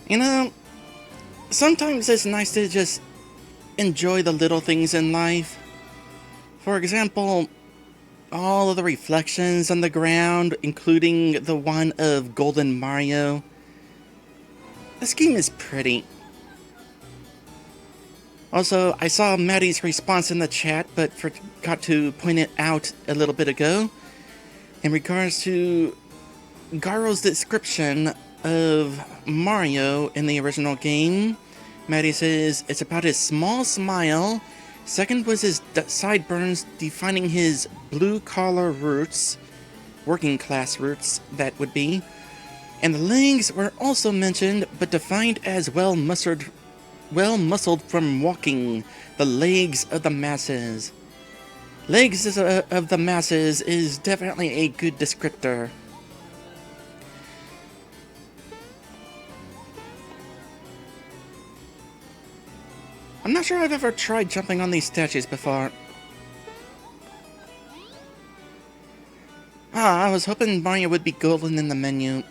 You know, sometimes it's nice to just enjoy the little things in life. For example, all of the reflections on the ground, including the one of Golden Mario. This game is pretty. Also, I saw Maddie's response in the chat, but forgot to point it out a little bit ago. In regards to Garo's description of Mario in the original game, Maddie says it's about his small smile. Second was his sideburns defining his blue-collar roots, working class roots, that would be. And the legs were also mentioned, but defined as well-muscled from walking, the legs of the masses. Legs of the masses is definitely a good descriptor. I'm not sure I've ever tried jumping on these statues before. I was hoping Mario would be golden in the menu.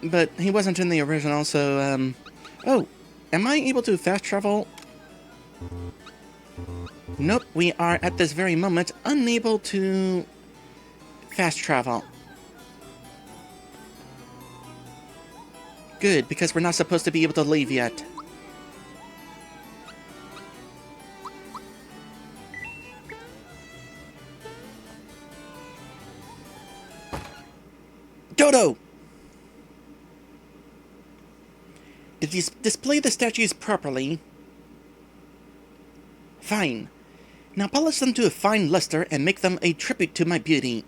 But he wasn't in the original, so, Oh, am I able to fast travel? Nope, we are at this very moment unable to fast travel. Good, because we're not supposed to be able to leave yet. Dodo! Did you display the statues properly? Fine. Now polish them to a fine luster and make them a tribute to my beauty.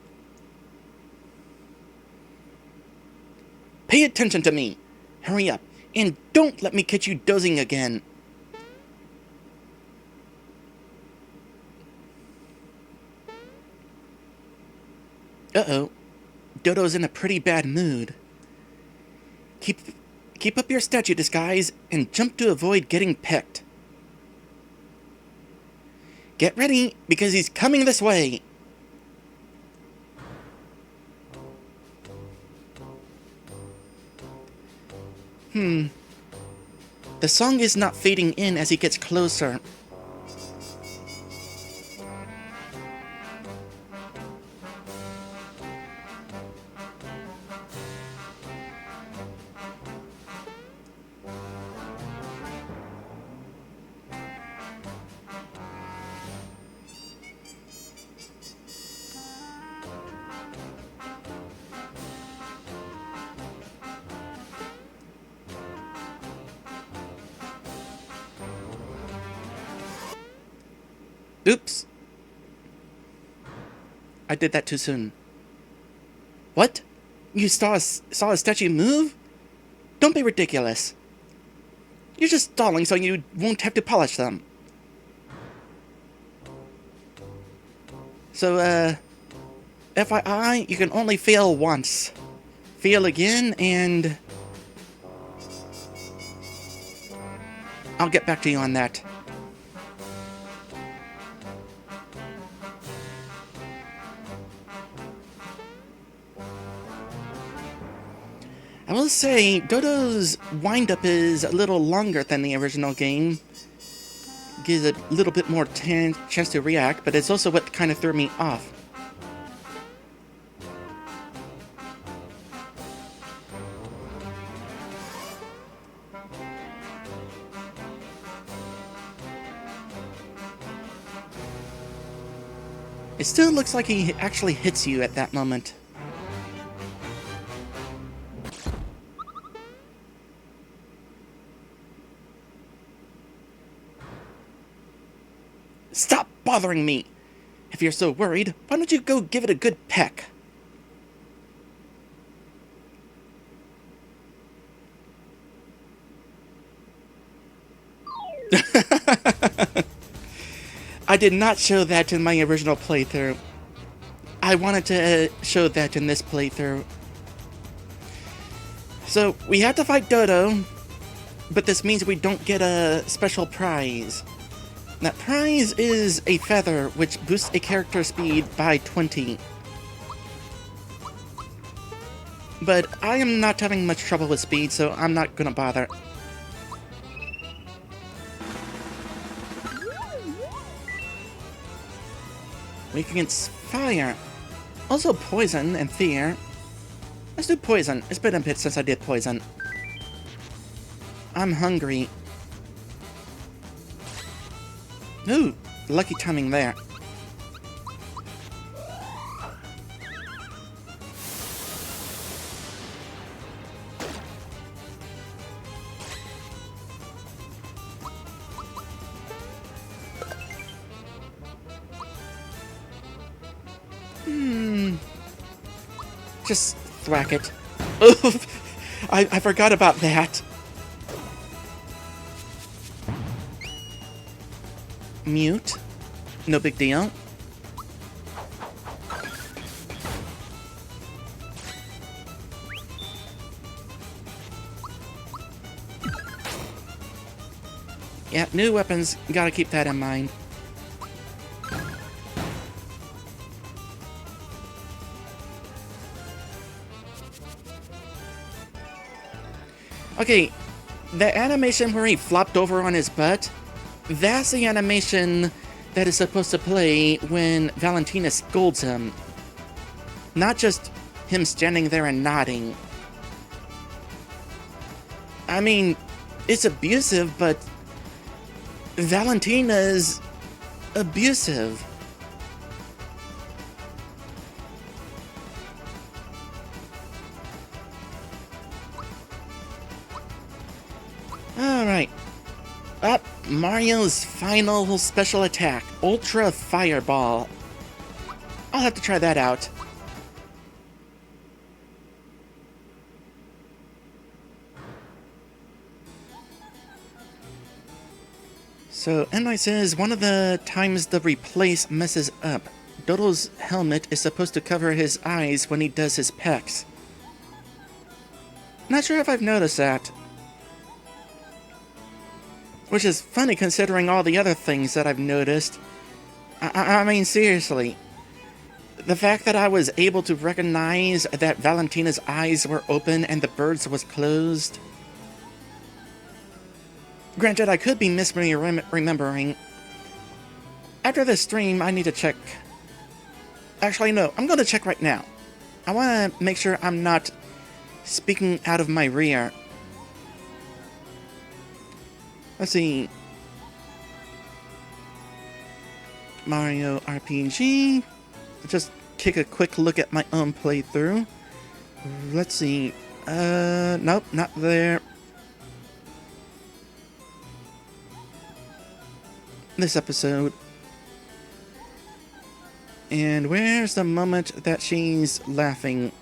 Pay attention to me. Hurry up, and don't let me catch you dozing again. Uh-oh. Dodo's in a pretty bad mood. Keep up your statue disguise and jump to avoid getting pecked. Get ready, because he's coming this way. The song is not fading in as he gets closer. Oops. I did that too soon. What? You saw a statue move? Don't be ridiculous. You're just stalling so you won't have to polish them. So, FYI, you can only fail once. Fail again, and I'll get back to you on that. I will say, Dodo's wind-up is a little longer than the original game. Gives a little bit more chance to react, but it's also what kind of threw me off. It still looks like he actually hits you at that moment. Stop bothering me! If you're so worried, why don't you go give it a good peck? I did not show that in my original playthrough. I wanted to show that in this playthrough. So, we had to fight Dodo, but this means we don't get a special prize. That prize is a feather, which boosts a character speed by 20. But I am not having much trouble with speed, so I'm not gonna bother. Weak against fire. Also poison and fear. Let's do poison. It's been a bit since I did poison. I'm hungry. Ooh, lucky timing there. Just thwack it. Oof, I forgot about that. Mute. No big deal. Yeah, new weapons, gotta keep that in mind. Okay, the animation where he flopped over on his butt, that's the animation that is supposed to play when Valentina scolds him. Not just him standing there and nodding. I mean, it's abusive, but Valentina's abusive. Alright. Up, Mario's final special attack, Ultra Fireball. I'll have to try that out. So, Endslate says, one of the times the replace messes up, Dodo's helmet is supposed to cover his eyes when he does his pecs. Not sure if I've noticed that. Which is funny considering all the other things that I've noticed. I mean, seriously. The fact that I was able to recognize that Valentina's eyes were open and the bird's was closed. Granted, I could be misremembering. After this stream, I need to check. Actually, no, I'm going to check right now. I want to make sure I'm not speaking out of my rear. Let's see. Mario RPG. Just take a quick look at my own playthrough. Let's see. Nope, not there. This episode. And where's the moment that she's laughing?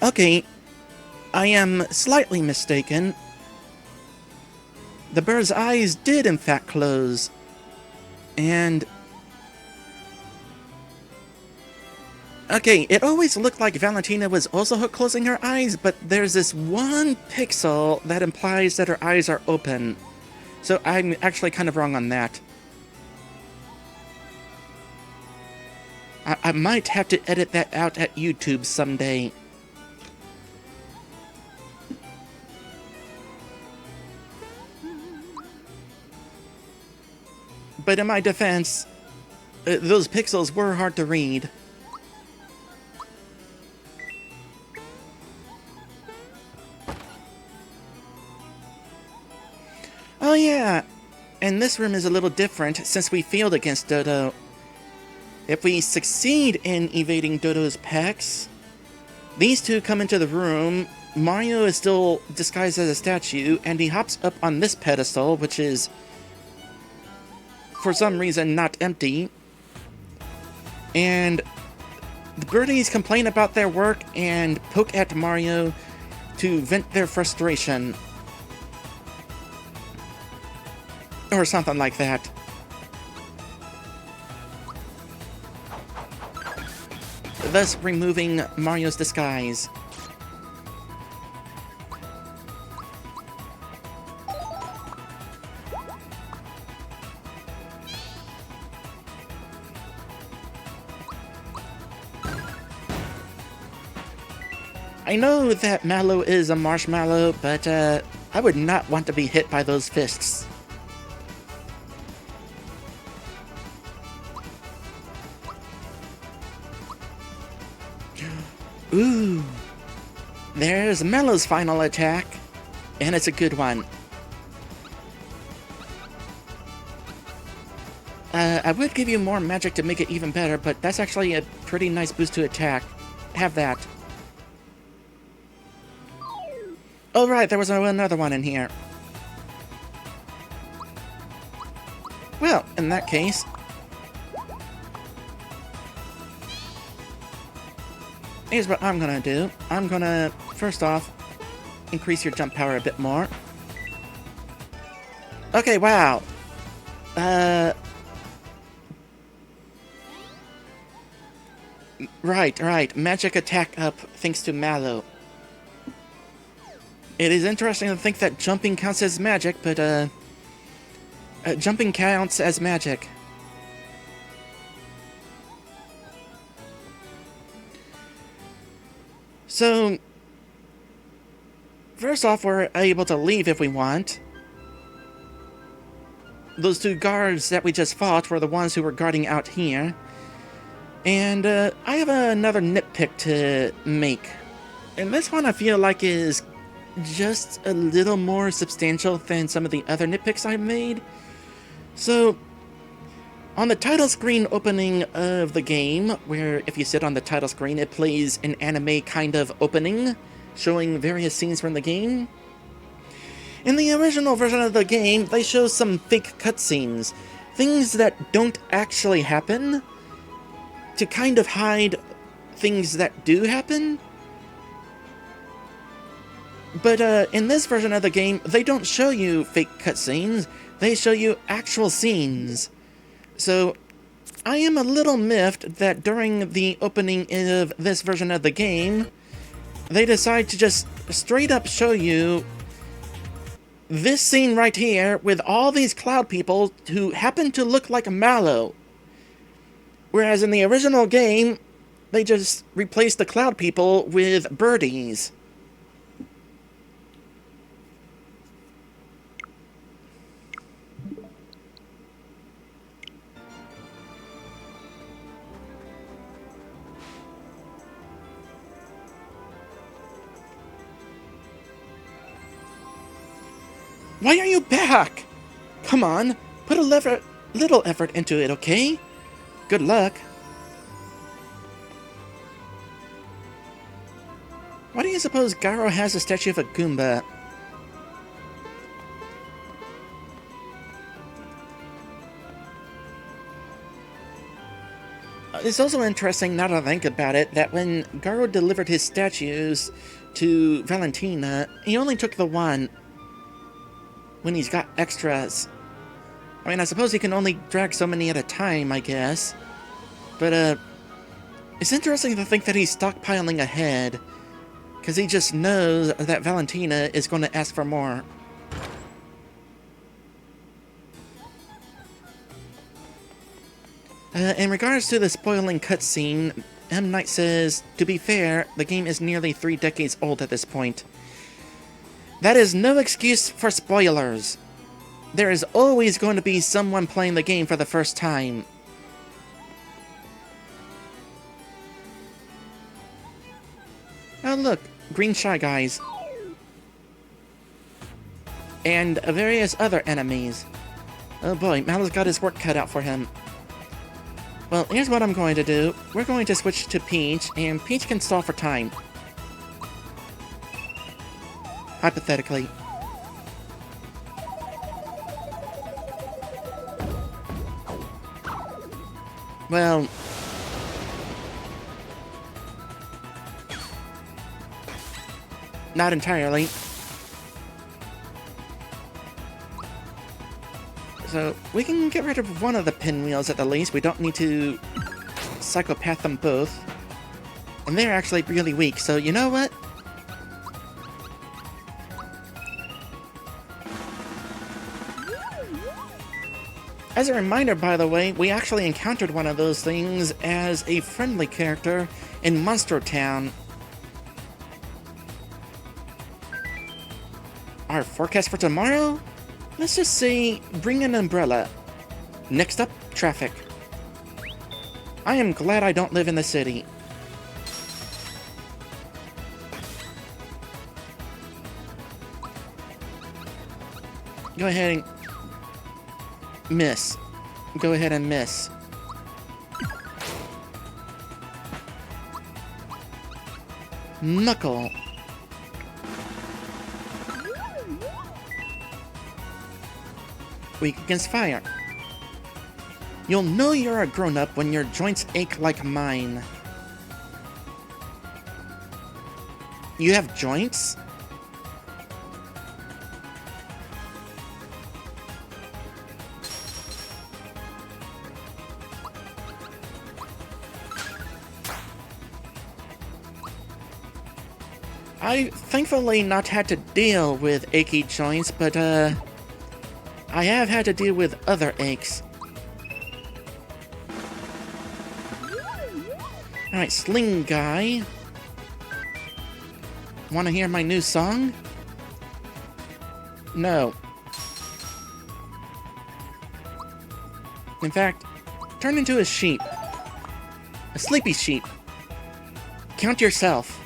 Okay, I am slightly mistaken. The bird's eyes did in fact close. And okay, it always looked like Valentina was also closing her eyes, but there's this one pixel that implies that her eyes are open. So I'm actually kind of wrong on that. I might have to edit that out at YouTube someday. But in my defense, those pixels were hard to read. Oh yeah, and this room is a little different since we failed against Dodo. If we succeed in evading Dodo's pecs, these two come into the room, Mario is still disguised as a statue, and he hops up on this pedestal, which is, for some reason, not empty. And the birdies complain about their work and poke at Mario to vent their frustration. Or something like that. Thus removing Mario's disguise. I know that Mallow is a marshmallow, but I would not want to be hit by those fists. Ooh. There's Mellow's final attack, and it's a good one. I would give you more magic to make it even better, but that's actually a pretty nice boost to attack. Have that. Oh right, there was another one in here. Well, in that case... here's what I'm gonna do. I'm gonna, first off, increase your jump power a bit more. Okay, wow. Right. Magic attack up thanks to Mallow. It is interesting to think that jumping counts as magic, but, jumping counts as magic. So, first off, we're able to leave if we want. Those two guards that we just fought were the ones who were guarding out here. And, I have another nitpick to make. And this one I feel like is just a little more substantial than some of the other nitpicks I've made. So, on the title screen opening of the game, where if you sit on the title screen, it plays an anime kind of opening, showing various scenes from the game. In the original version of the game, they show some fake cutscenes, things that don't actually happen, to kind of hide things that do happen. But in this version of the game, they don't show you fake cutscenes, they show you actual scenes. So, I am a little miffed that during the opening of this version of the game, they decide to just straight up show you this scene right here with all these cloud people who happen to look like Mallow. Whereas in the original game, they just replaced the cloud people with birdies. Why are you back? Come on, put a little effort into it, okay? Good luck. Why do you suppose Garo has a statue of a Goomba? It's also interesting, now that I think about it, that when Garo delivered his statues to Valentina, he only took the one. When he's got extras. I mean, I suppose he can only drag so many at a time, I guess. But, it's interesting to think that he's stockpiling ahead. Because he just knows that Valentina is going to ask for more. In regards to the spoiling cutscene, M. Knight says, to be fair, the game is nearly 3 decades old at this point. That is no excuse for spoilers. There is always going to be someone playing the game for the first time. Oh look, green Shy Guys. And various other enemies. Oh boy, Mallow's got his work cut out for him. Well, here's what I'm going to do. We're going to switch to Peach, and Peach can stall for time. Hypothetically. Well... not entirely. So, we can get rid of one of the pinwheels at the least. We don't need to psychopath them both. And they're actually really weak, so you know what? As a reminder, by the way, we actually encountered one of those things as a friendly character in Monster Town. Our forecast for tomorrow? Let's just say, bring an umbrella. Next up, traffic. I am glad I don't live in the city. Go ahead and miss. Go ahead and miss. Knuckle. Weak against fire. You'll know you're a grown-up when your joints ache like mine. You have joints? I thankfully not had to deal with achy joints, but I have had to deal with other aches. Alright, Sling Guy. Wanna hear my new song? No. In fact, turn into a sheep. A sleepy sheep. Count yourself.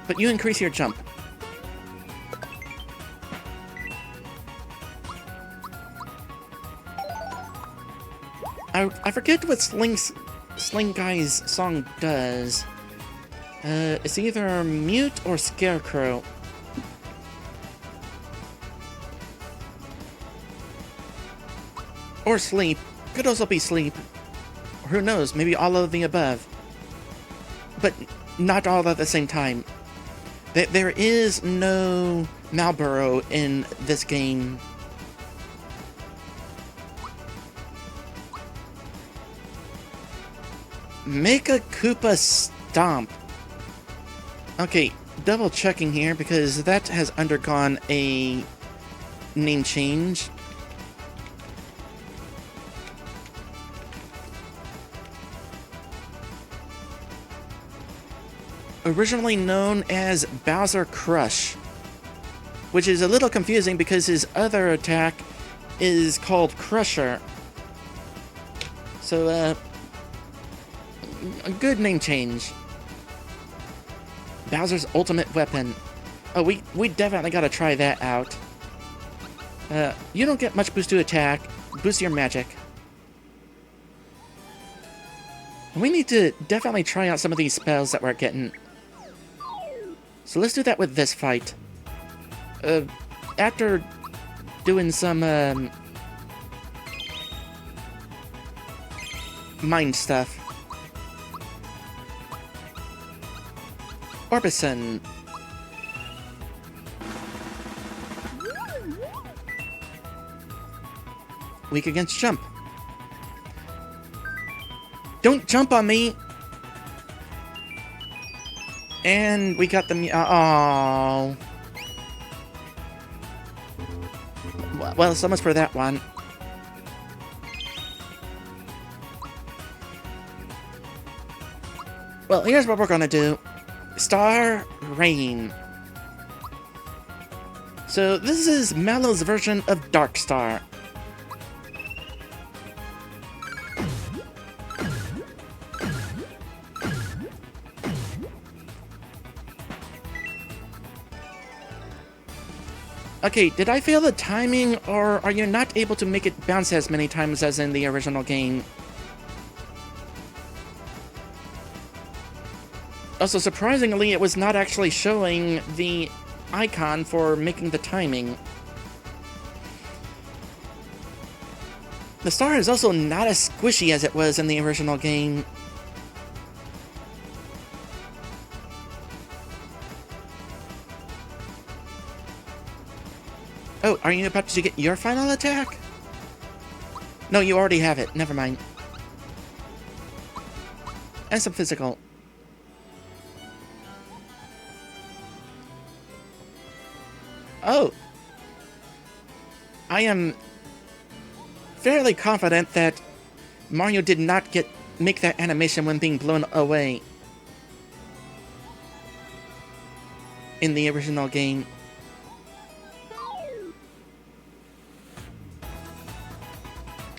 But you increase your jump. I forget what Sling Guy's song does. It's either mute or scarecrow. Or sleep. Could also be sleep. Or who knows, maybe all of the above. But not all at the same time. There is no Marlboro in this game. Make a Koopa stomp. Okay, double checking here because that has undergone a name change. Originally known as Bowser Crush, which is a little confusing because his other attack is called Crusher. So, a good name change. Bowser's ultimate weapon. Oh, we definitely gotta try that out. You don't get much boost to attack. Boost your magic. We need to definitely try out some of these spells that we're getting. So let's do that with this fight. After doing some, mind stuff. Orbison. Weak against jump. Don't jump on me! And we got the... Oh. Well, so much for that one. Well, here's what we're gonna do. Star Rain. So, this is Mallow's version of Dark Star. Okay, did I fail the timing, or are you not able to make it bounce as many times as in the original game? Also, surprisingly, it was not actually showing the icon for making the timing. The star is also not as squishy as it was in the original game. Oh, are you about to get your final attack? No, you already have it. Never mind. And some physical. Oh. I am fairly confident that Mario did not make that animation when being blown away. in the original game.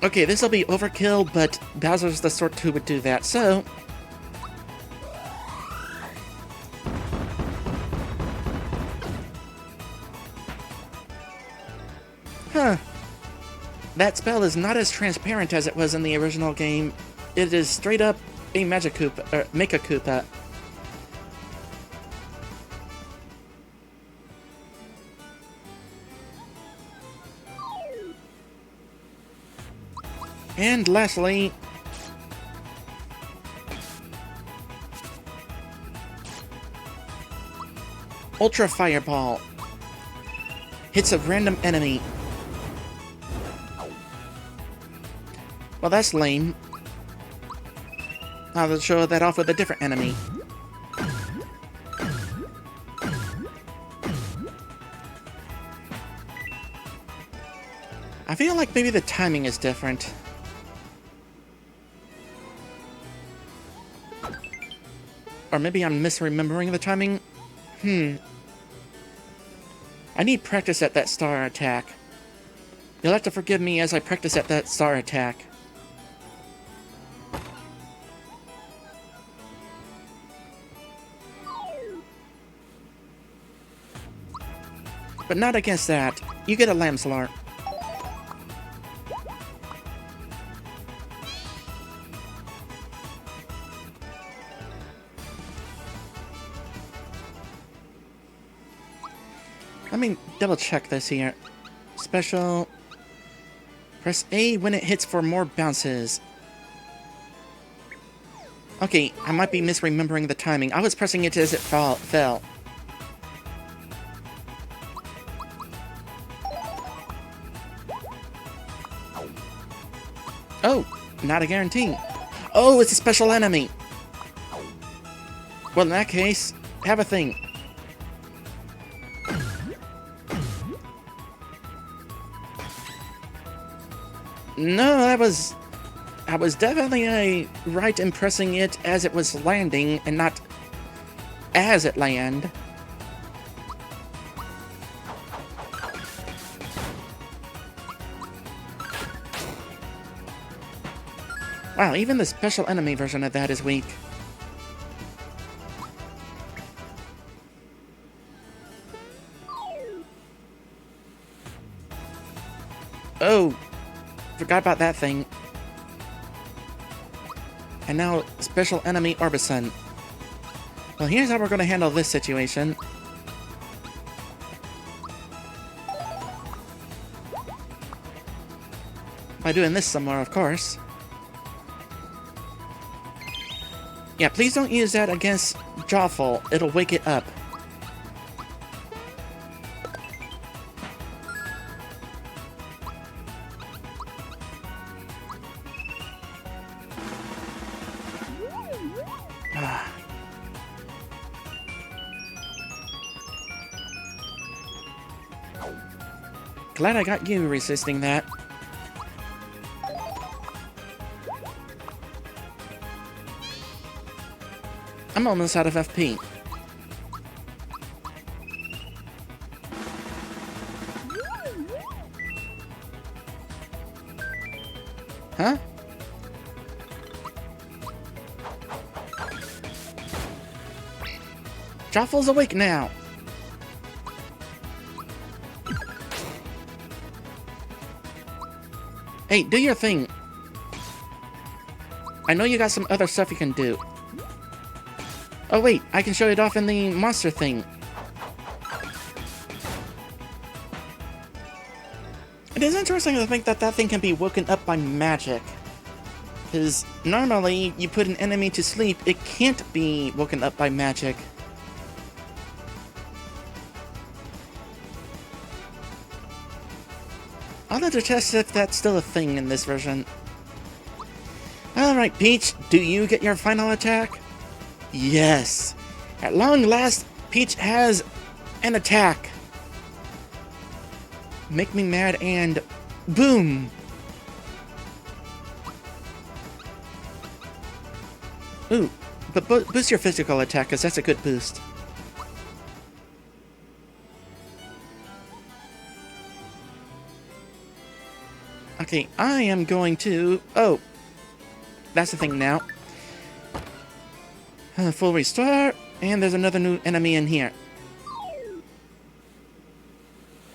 Okay, this will be overkill, but Bowser's the sort who would do that, so... Huh. That spell is not as transparent as it was in the original game. It is straight up a Magic Koopa, or Mecha Koopa. And lastly... Ultra Fireball. Hits a random enemy. Well, that's lame. I'll show that off with a different enemy. I feel like maybe the timing is different. Or maybe I'm misremembering the timing. I need practice at that star attack. You'll have to forgive me as I practice at that star attack. But not against that. You get a Lamslar. Let me double check this here. Special. Press A when it hits for more bounces. Okay, I might be misremembering the timing. I was pressing it as it fell. Oh, not a guarantee. Oh, it's a special enemy. Well, in that case, have a thing. No, I was definitely right in pressing it as it was landing and not as it landed. Wow, even the special enemy version of that is weak. Oh, forgot about that thing. And now, special enemy Orbison. Well, here's how we're going to handle this situation. By doing this somewhere, of course. Yeah, please don't use that against Jawful. It'll wake it up. Glad I got you resisting that. I'm almost out of FP. Huh? Jawful's awake now. Hey, do your thing. I know you got some other stuff you can do. Oh wait, I can show it off in the monster thing. It is interesting to think that that thing can be woken up by magic. Because normally, you put an enemy to sleep, it can't be woken up by magic. I'll have to test if that's still a thing in this version. Alright, Peach, do you get your final attack? Yes! At long last, Peach has an attack! Make me mad and... boom! Ooh, but boost your physical attack, because that's a good boost. Okay, I am going to... Oh, that's the thing now. Full restore, and there's another new enemy in here.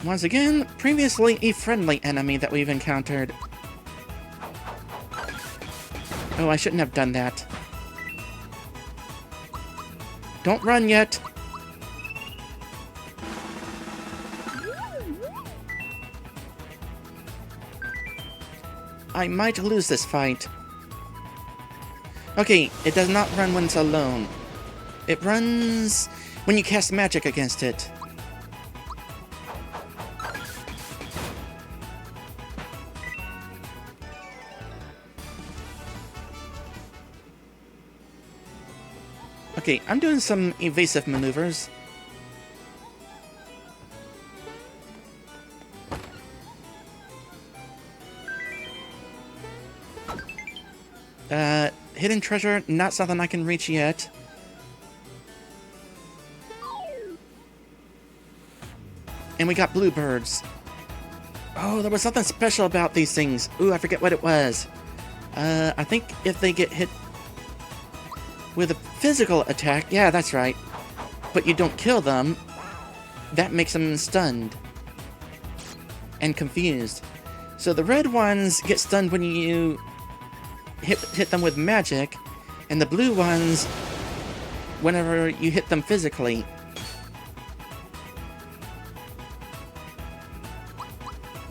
Once again, previously a friendly enemy that we've encountered. Oh, I shouldn't have done that. Don't run yet. I might lose this fight. Okay, it does not run when it's alone. It runs when you cast magic against it. Okay, I'm doing some evasive maneuvers. Hidden treasure, not something I can reach yet. And we got bluebirds. Oh, there was something special about these things. Ooh, I forget what it was. I think if they get hit with a physical attack, yeah, that's right, but you don't kill them, that makes them stunned and confused. So the red ones get stunned when you hit them with magic, and the blue ones whenever you hit them physically.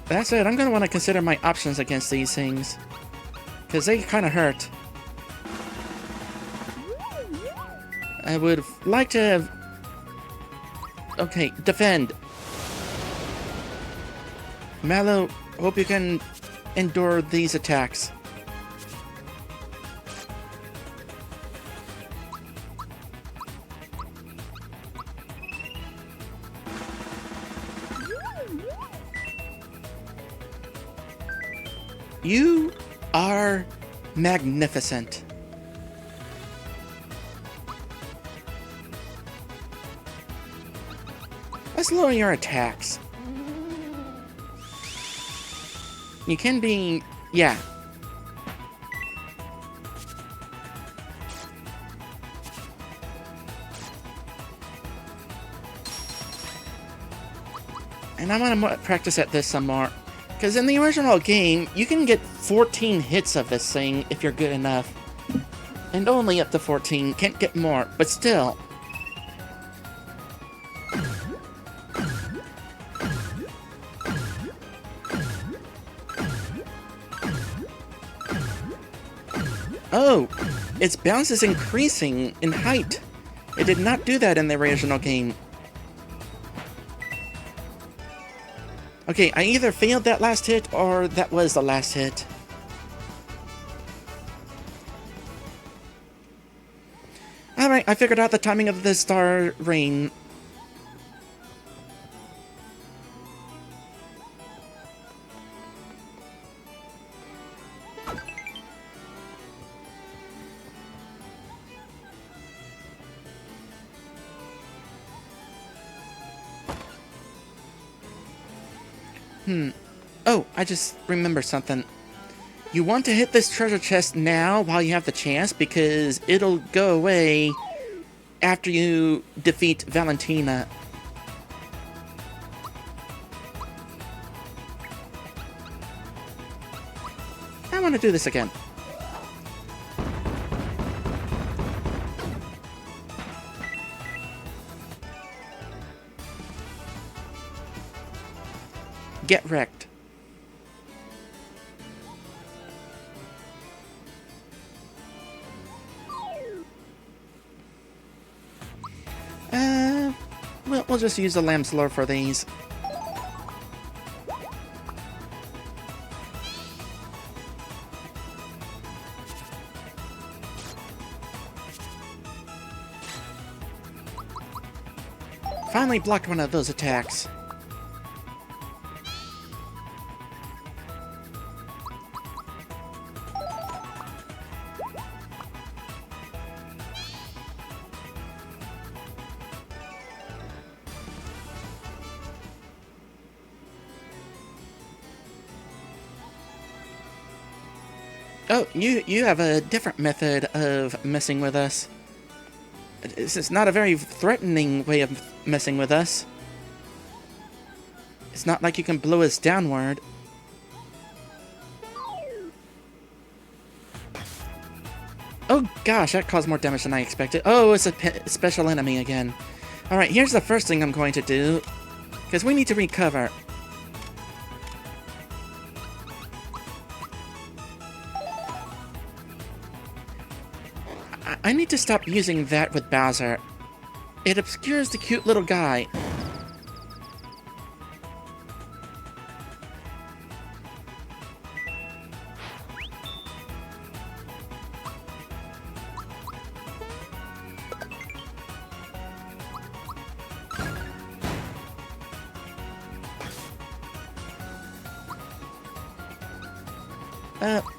That said, I'm going to want to consider my options against these things, because they kind of hurt. I would like to have... Okay, defend. Mallow, hope you can endure these attacks. You are magnificent. Let's lower your attacks. You can be... yeah. And I'm gonna practice at this some more. Because in the original game, you can get 14 hits of this thing if you're good enough. And only up to 14, can't get more, but still. Oh, its bounce is increasing in height. It did not do that in the original game. Okay, I either failed that last hit, or that was the last hit. Alright, I figured out the timing of the star rain. Oh, I just remembered something. You want to hit this treasure chest now while you have the chance, because it'll go away after you defeat Valentina. I want to do this again. Get wrecked. We'll just use the lamb's lore for these. Finally blocked one of those attacks. Oh, you have a different method of messing with us. This is not a very threatening way of messing with us. It's not like you can blow us downward. Oh gosh, that caused more damage than I expected. Oh, it's a special enemy again. Alright, here's the first thing I'm going to do. Because we need to recover. I need to stop using that with Bowser. It obscures the cute little guy.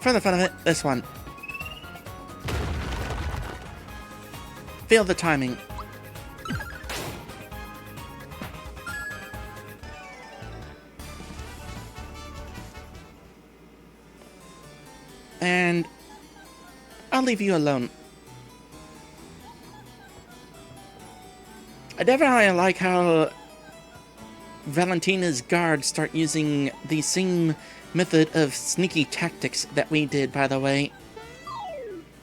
For the fun of it, this one. Feel the timing. And I'll leave you alone. I definitely like how Valentina's guards start using the same method of sneaky tactics that we did, by the way.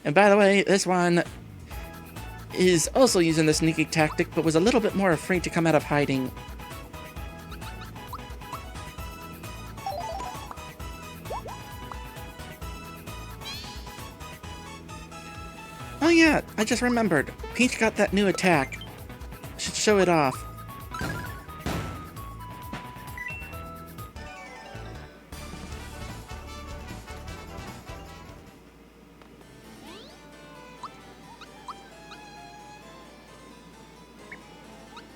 And by the way, this one is also using the sneaky tactic, but was a little bit more afraid to come out of hiding. Oh yeah, I just remembered. Peach got that new attack. Should show it off.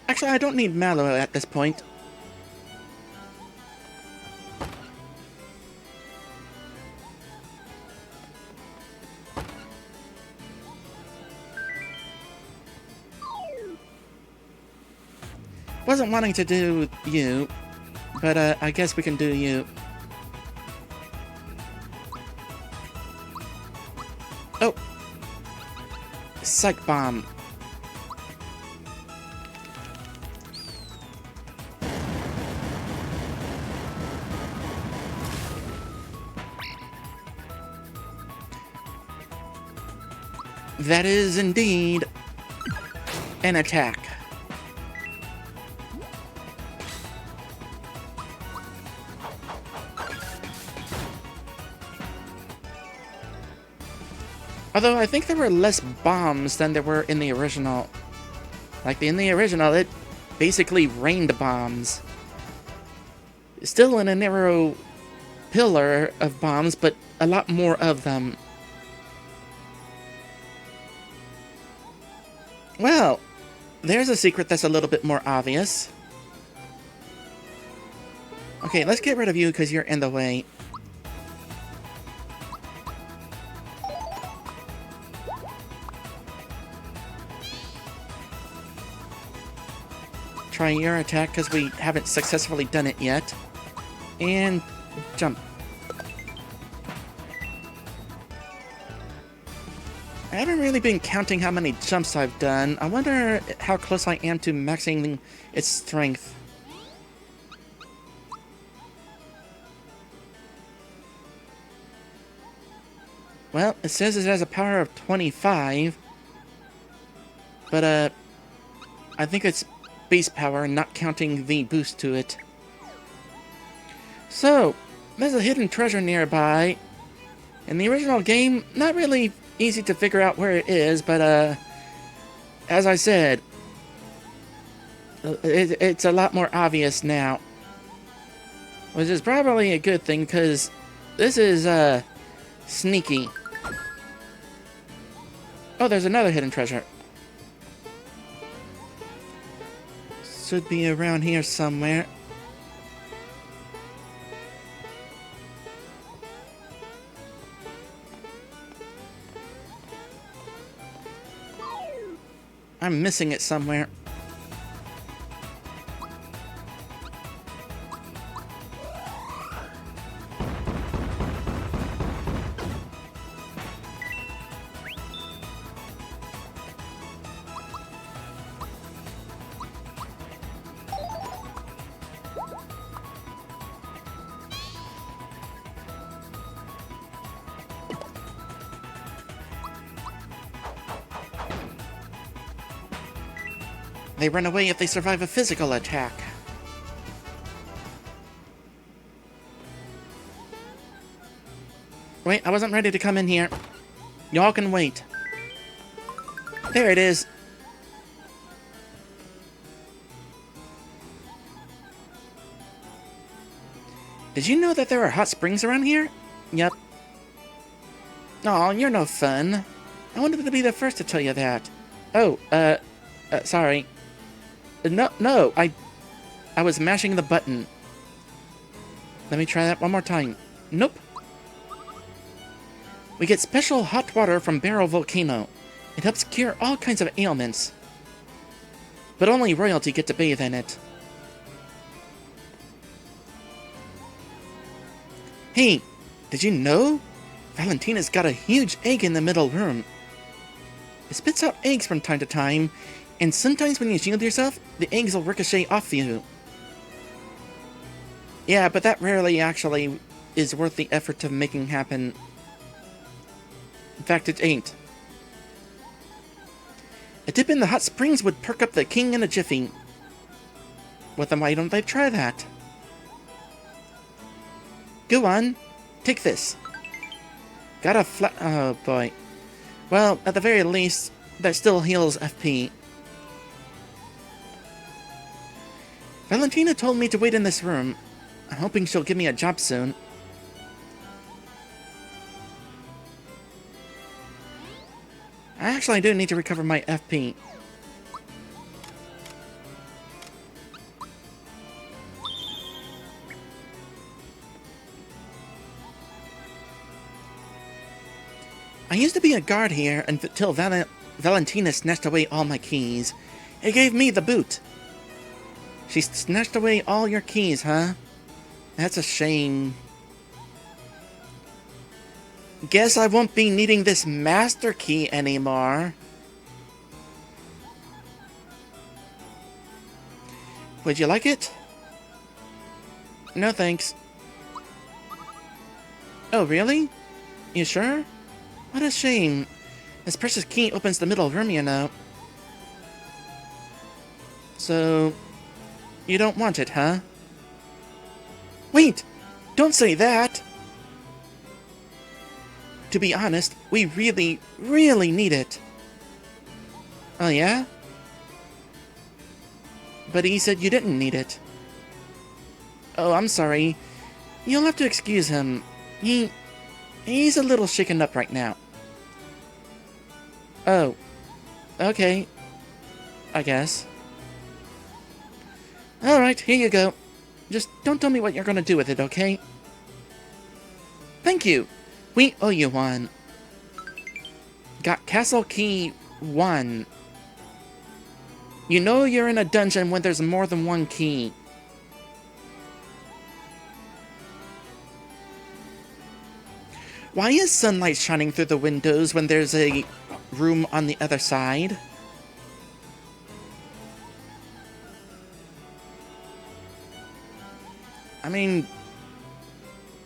Actually, I don't need Mallow at this point. Wasn't wanting to do you, but I guess we can do you. Oh! Psych Bomb. That is indeed an attack. Although I think there were less bombs than there were in the original. Like in the original, it basically rained bombs. Still in a narrow pillar of bombs, but a lot more of them. Well, there's a secret that's a little bit more obvious. Okay, let's get rid of you because you're in the way. Try your attack because we haven't successfully done it yet. And jump. I haven't really been counting how many jumps I've done. I wonder how close I am to maxing its strength. Well, it says it has a power of 25. But, I think it's base power, not counting the boost to it. So, there's a hidden treasure nearby. In the original game, not really easy to figure out where it is, but as I said, it's a lot more obvious now. Which is probably a good thing, because this is sneaky. Oh, there's another hidden treasure. Should be around here somewhere. I'm missing it somewhere. They run away if they survive a physical attack. Wait, I wasn't ready to come in here. Y'all can wait. There it is. Did you know that there are hot springs around here? Yep. Aw, you're no fun. I wanted to be the first to tell you that. Oh, sorry. No, I was mashing the button. Let me try that one more time. Nope. We get special hot water from Barrel Volcano. It helps cure all kinds of ailments. But only royalty get to bathe in it. Hey, did you know? Valentina's got a huge egg in the middle room. It spits out eggs from time to time, and sometimes when you shield yourself, the eggs will ricochet off you. Yeah, but that rarely actually is worth the effort of making happen. In fact, it ain't. A dip in the hot springs would perk up the king in a jiffy. Well, then why don't they try that? Go on, take this. Got a flat... Oh, boy. Well, at the very least, that still heals FP. Valentina told me to wait in this room. I'm hoping she'll give me a job soon. I actually do need to recover my FP. I used to be a guard here until Valentina snatched away all my keys. It gave me the boot. She snatched away all your keys, huh? That's a shame. Guess I won't be needing this master key anymore. Would you like it? No thanks. Oh, really? You sure? What a shame. This precious key opens the middle room, you know. So, you don't want it, huh? Wait! Don't say that! To be honest, we really, really need it. Oh, yeah? But he said you didn't need it. Oh, I'm sorry. You'll have to excuse him. He's a little shaken up right now. Oh. Okay. I guess. Alright, here you go. Just don't tell me what you're gonna do with it, okay? Thank you! We owe you one. Got Castle Key 1. You know you're in a dungeon when there's more than one key. Why is sunlight shining through the windows when there's a room on the other side? I mean,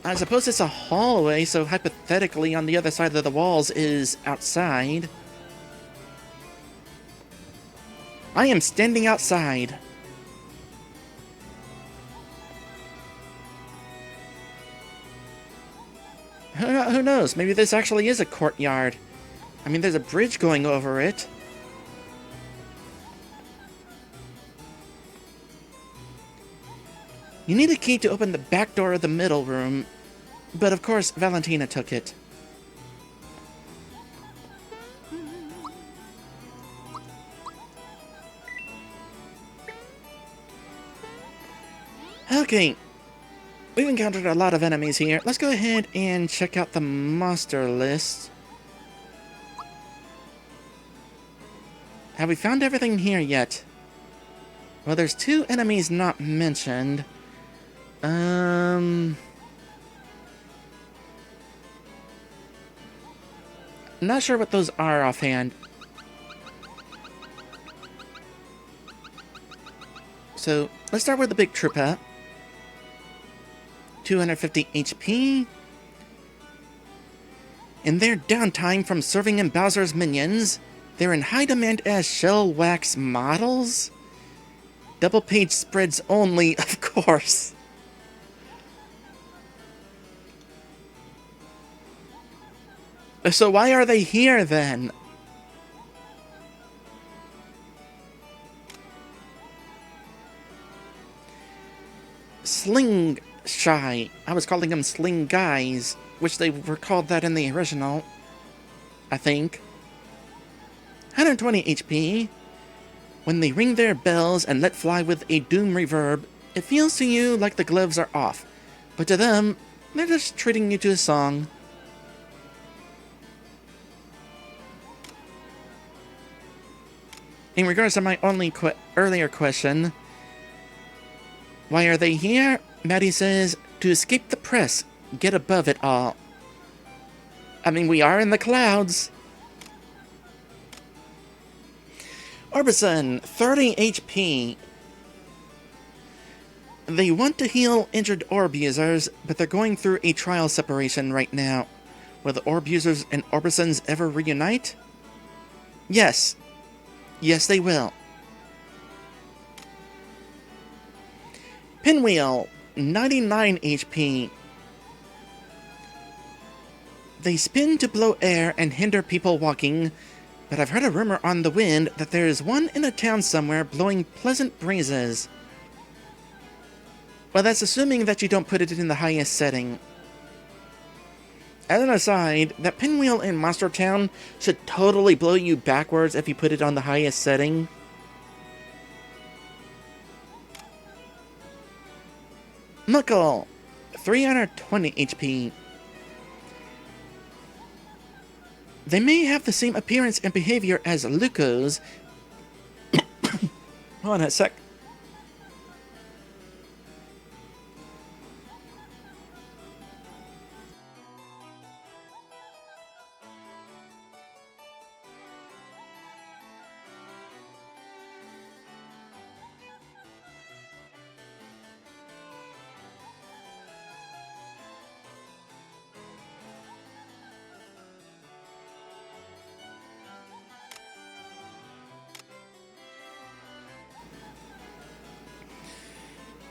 I suppose it's a hallway, so hypothetically on the other side of the walls is outside. I am standing outside. Who knows? Maybe this actually is a courtyard. I mean, there's a bridge going over it. You need a key to open the back door of the middle room, but of course, Valentina took it. Okay, we've encountered a lot of enemies here. Let's go ahead and check out the monster list. Have we found everything here yet? Well, there's 2 enemies not mentioned. Not sure what those are offhand. So, let's start with the big trooper. 250 HP. In their downtime from serving in Bowser's minions, they're in high demand as shell wax models. Double page spreads only, of course. So why are they here then? Sling shy. I was calling them sling guys, which they were called that in the original, I think. 120 HP. When they ring their bells and let fly with a doom reverb, it feels to you like the gloves are off, but to them, they're just treating you to a song. In regards to my earlier question, why are they here? Maddie says, to escape the press, get above it all. I mean, we are in the clouds. Orbison, 30 HP. They want to heal injured orb users, but they're going through a trial separation right now. Will the orb users and Orbisons ever reunite? Yes. Yes, they will. Pinwheel, 99 HP. They spin to blow air and hinder people walking, but I've heard a rumor on the wind that there is one in a town somewhere blowing pleasant breezes. Well, that's assuming that you don't put it in the highest setting. As an aside, that pinwheel in Monster Town should totally blow you backwards if you put it on the highest setting. Knuckle, 320 HP. They may have the same appearance and behavior as Lucos. Hold on a sec.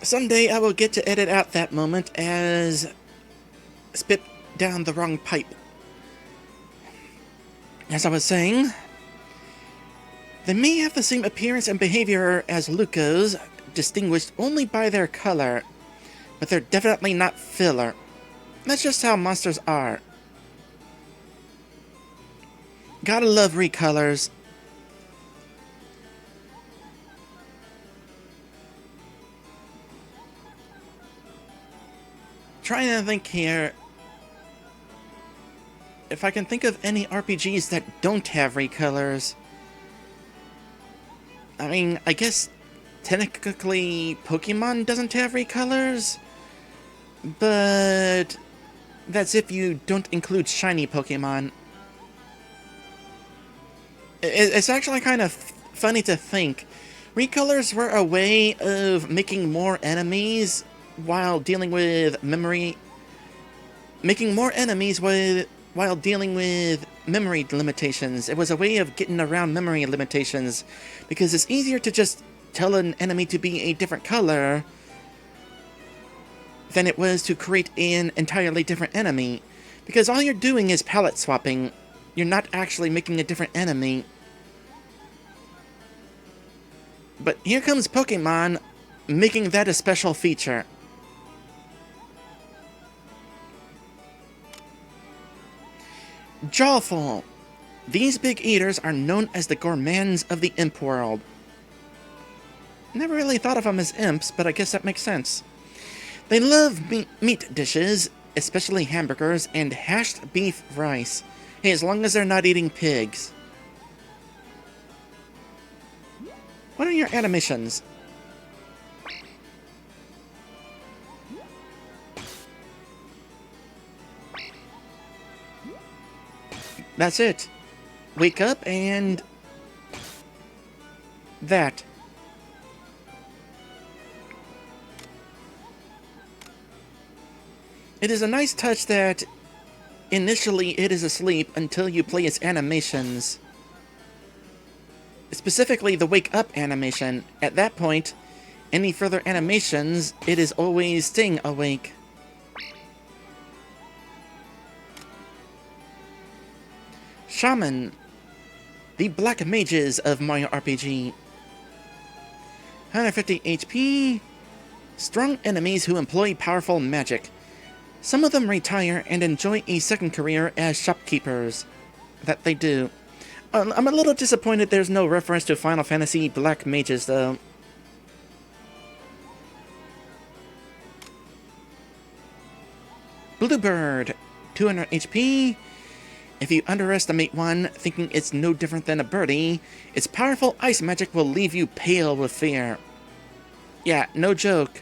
Someday I will get to edit out that moment as spit down the wrong pipe. As I was saying, they may have the same appearance and behavior as Lucos, distinguished only by their color, but they're definitely not filler. That's just how monsters are. Gotta love recolors. Trying to think here if I can think of any RPGs that don't have recolors. I mean, I guess technically Pokemon doesn't have recolors, but that's if you don't include shiny Pokemon. It's actually kind of funny to think. Recolors were a way of making more enemies while dealing with memory. Making more enemies while dealing with memory limitations. It was a way of getting around memory limitations, because it's easier to just tell an enemy to be a different color than it was to create an entirely different enemy. Because all you're doing is palette swapping. You're not actually making a different enemy. But here comes Pokemon making that a special feature. Jawful. These big eaters are known as the gourmands of the imp world. Never really thought of them as imps, but I guess that makes sense. They love meat dishes, especially hamburgers and hashed beef rice. Hey, as long as they're not eating pigs. What are your animations? That's it. Wake up and... that. It is a nice touch that initially it is asleep until you play its animations. Specifically the wake up animation. At that point, Any further animations, it is always staying awake. Shaman, the Black Mages of Mario RPG. 150 HP. Strong enemies who employ powerful magic. Some of them retire and enjoy a second career as shopkeepers. That they do. I'm a little disappointed there's no reference to Final Fantasy Black Mages, though. Bluebird, 200 HP. If you underestimate one, thinking it's no different than a birdie, its powerful ice magic will leave you pale with fear. Yeah, no joke.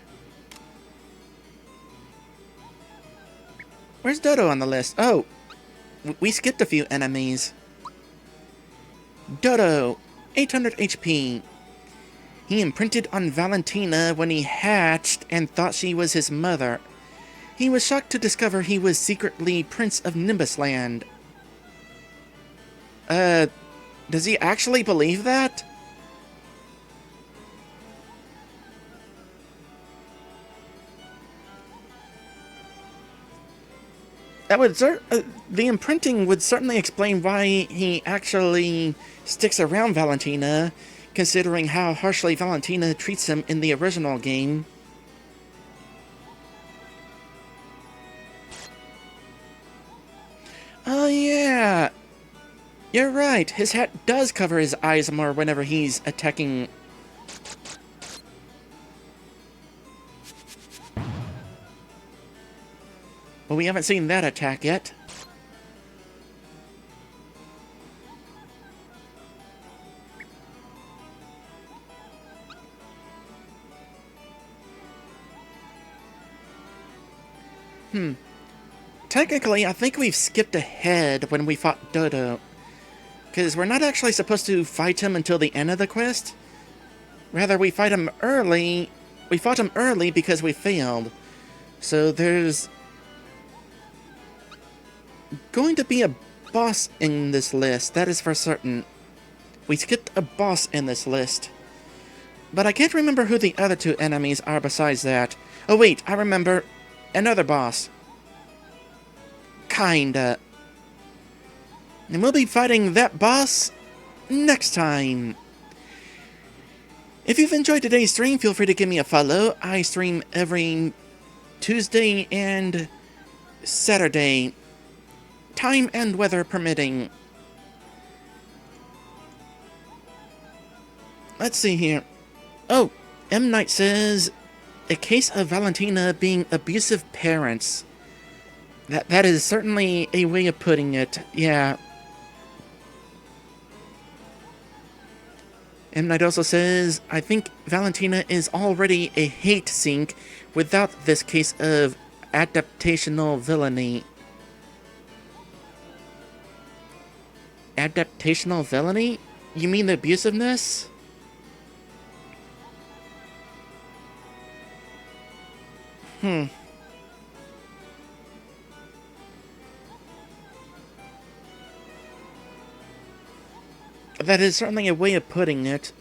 Where's Dodo on the list? Oh, we skipped a few enemies. Dodo, 800 HP. He imprinted on Valentina when he hatched and thought she was his mother. He was shocked to discover he was secretly Prince of Nimbusland. Does he actually believe that? That would the imprinting would certainly explain why he actually sticks around Valentina, considering how harshly Valentina treats him in the original game. Oh yeah! You're right, his hat does cover his eyes more whenever he's attacking. Well, we haven't seen that attack yet. Technically, I think we've skipped ahead when we fought Dodo. Because we're not actually supposed to fight him until the end of the quest. Rather, we fight him early. We fought him early because we failed. So there's going to be a boss in this list, that is for certain. We skipped a boss in this list. But I can't remember who the other two enemies are besides that. Oh wait, I remember. Another boss. Kinda. And we'll be fighting that boss next time. If you've enjoyed today's stream, feel free to give me a follow. I stream every Tuesday and Saturday, time and weather permitting. Let's see here. Oh, M. Knight says, a case of Valentina being abusive parents. That is certainly a way of putting it, yeah. M. Knight also says, I think Valentina is already a hate sink without this case of adaptational villainy. Adaptational villainy? You mean the abusiveness? That is certainly a way of putting it.